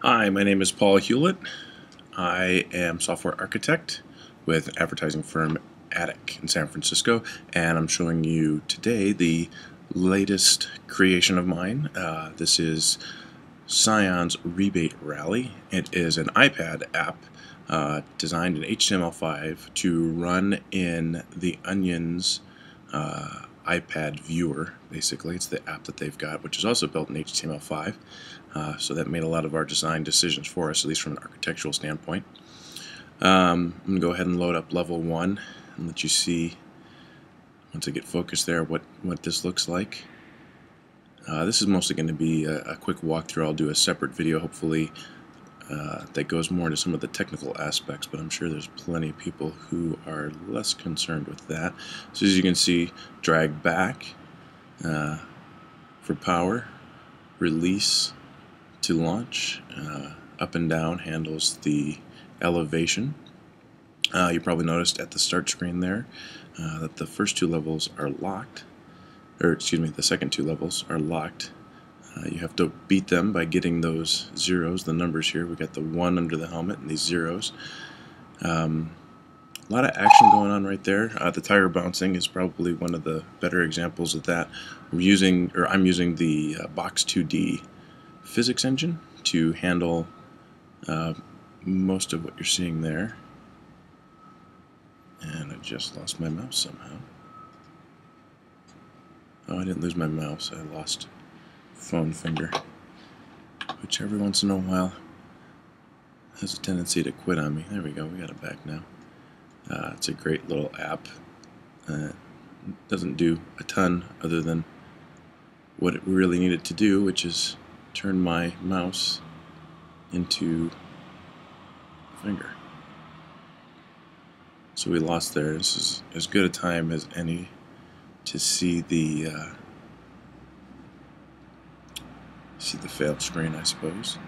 Hi, my name is Paul Hewlett. I am software architect with advertising firm Attic in San Francisco, and I'm showing you today the latest creation of mine. This is Scion's Rebate Rally. It is an iPad app designed in HTML5 to run in the Onion's iPad viewer. Basically, it's the app that they've got, which is also built in HTML5. So that made a lot of our design decisions for us, at least from an architectural standpoint. I'm going to go ahead and load up level 1 and let you see, once I get focused there, what this looks like. This is mostly going to be a quick walkthrough. I'll do a separate video, hopefully, that goes more into some of the technical aspects, but I'm sure there's plenty of people who are less concerned with that. So as you can see, drag back for power, release to launch, up and down handles the elevation. You probably noticed at the start screen there that the first two levels are locked, or excuse me, the second two levels are locked. You have to beat them by getting those zeros, the numbers here. We got the 1 under the helmet and these zeros. A lot of action going on right there. The tire bouncing is probably one of the better examples of that. I'm using the Box 2D physics engine to handle most of what you're seeing there. And I just lost my mouse somehow. Oh, I didn't lose my mouse. I lost phone finger, which every once in a while has a tendency to quit on me. There we go. We got it back now. It's a great little app. Doesn't do a ton other than what it really needed to do, which is turn my mouse into a finger. So we lost there. This is as good a time as any to see the fail screen, I suppose.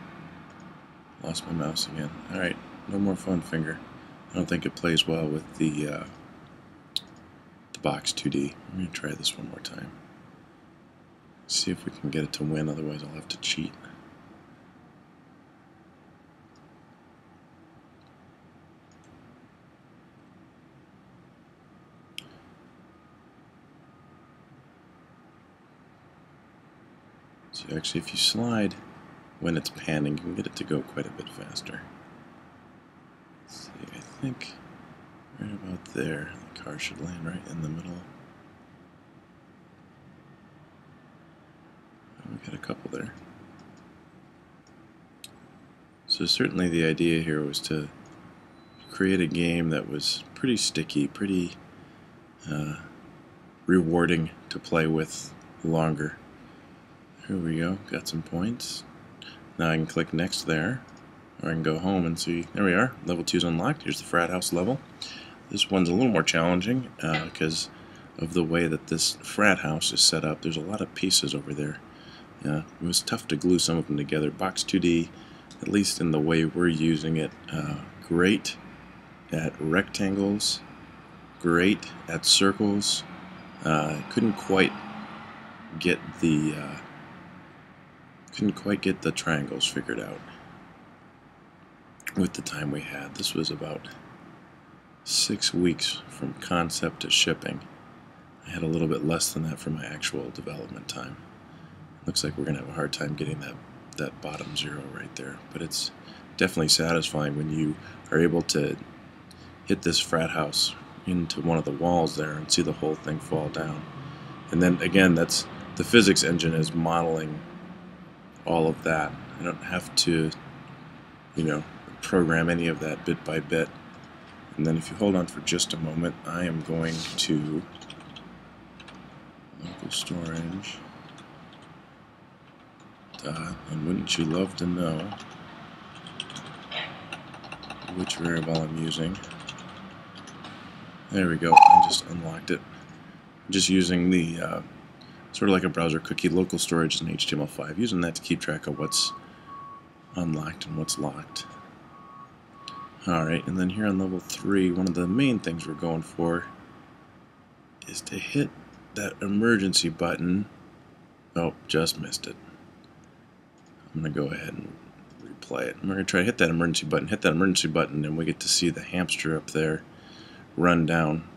Lost my mouse again. Alright, no more phone finger. I don't think it plays well with the Box 2D. I'm going to try this one more time. See if we can get it to win, otherwise I'll have to cheat. So actually, if you slide when it's panning, you can get it to go quite a bit faster. Let's see, I think right about there, the car should land right in the middle. We got a couple there. So certainly the idea here was to create a game that was pretty sticky, pretty rewarding to play with longer. Here we go, got some points. Now I can click next there, or I can go home and see, there we are, level 2 is unlocked. Here's the frat house level. This one's a little more challenging because of the way that this frat house is set up. There's a lot of pieces over there. It was tough to glue some of them together. Box 2D, at least in the way we're using it, great at rectangles, great at circles. Couldn't quite get the triangles figured out with the time we had. This was about 6 weeks from concept to shipping. I had a little bit less than that for my actual development time. Looks like we're going to have a hard time getting that bottom zero right there, but it's definitely satisfying when you are able to hit this frat house into one of the walls there and see the whole thing fall down. And then again, that's the physics engine is modeling all of that. I don't have to, program any of that bit by bit. And then if you hold on for just a moment, I am going to local storage. And wouldn't you love to know which variable I'm using? There we go, I just unlocked it. I'm just using the sort of like a browser cookie, local storage in HTML5, using that to keep track of what's unlocked and what's locked. Alright, and then here on level 3, one of the main things we're going for is to hit that emergency button. Oh, just missed it. I'm going to go ahead and play it. And we're going to try to hit that emergency button, and we get to see the hamster up there run down.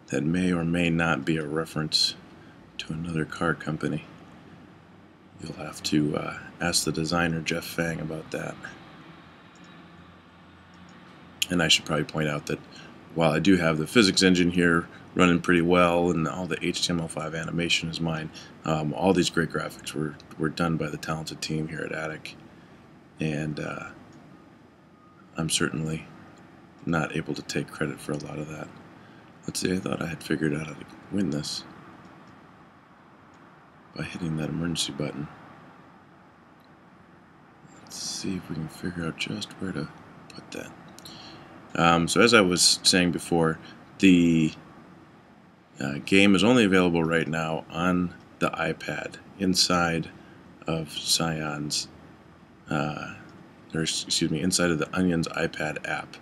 That may or may not be a reference to another car company. You'll have to ask the designer, Jeff Fang, about that. And I should probably point out that while I do have the physics engine here running pretty well and all the HTML5 animation is mine, all these great graphics were done by the talented team here at Attic. And I'm certainly not able to take credit for a lot of that. Let's see, I thought I had figured out how to win this by hitting that emergency button. Let's see if we can figure out just where to put that. So as I was saying before, the game is only available right now on the iPad inside of Scion's, inside of the Onion's iPad app.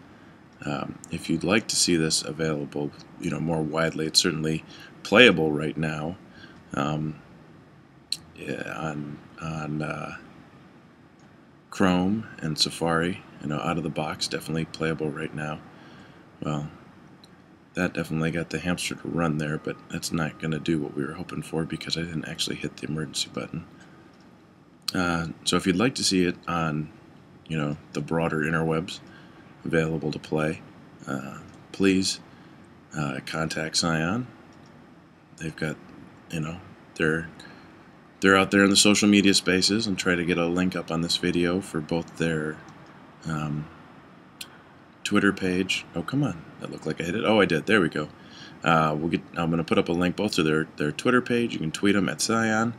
If you'd like to see this available, more widely, it's certainly playable right now on Chrome and Safari. Out of the box, definitely playable right now. Well, that definitely got the hamster to run there, but that's not going to do what we were hoping for because I didn't actually hit the emergency button. So if you'd like to see it on, the broader interwebs, available to play, please contact Scion. They've got, they're out there in the social media spaces, and try to get a link up on this video for both their Twitter page. Oh, come on, that looked like I hit it. Oh, I did. There we go. I'm going to put up a link both to their Twitter page. You can tweet them at Scion,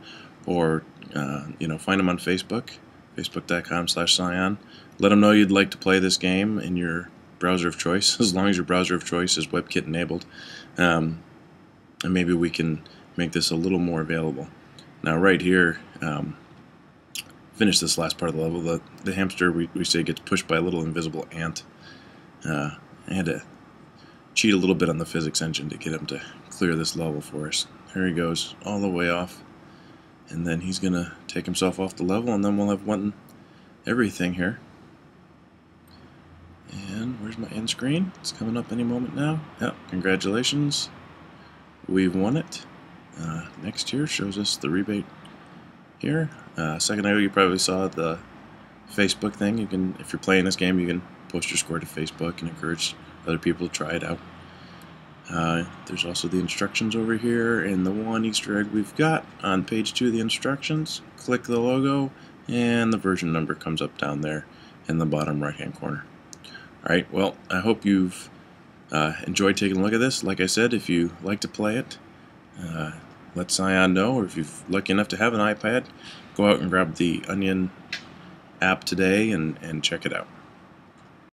or find them on Facebook, facebook.com/Scion. Let them know you'd like to play this game in your browser of choice, as long as your browser of choice is WebKit enabled. And maybe we can make this a little more available. Now right here, finish this last part of the level. The hamster, we say, gets pushed by a little invisible ant. I had to cheat a little bit on the physics engine to get him to clear this level for us. Here he goes, all the way off. And then he's going to take himself off the level, and then we'll have won everything here. And where's my end screen? It's coming up any moment now. Yep, congratulations. We've won it. Next here shows us the rebate here. A second ago you probably saw the Facebook thing. You can, if you're playing this game, you can post your score to Facebook and encourage other people to try it out. There's also the instructions over here, and the one Easter egg we've got on page 2 of the instructions. Click the logo, and the version number comes up down there in the bottom right hand corner. Alright, well, I hope you've enjoyed taking a look at this. Like I said, if you like to play it, let Scion know, or if you're lucky enough to have an iPad, go out and grab the Onion app today and check it out.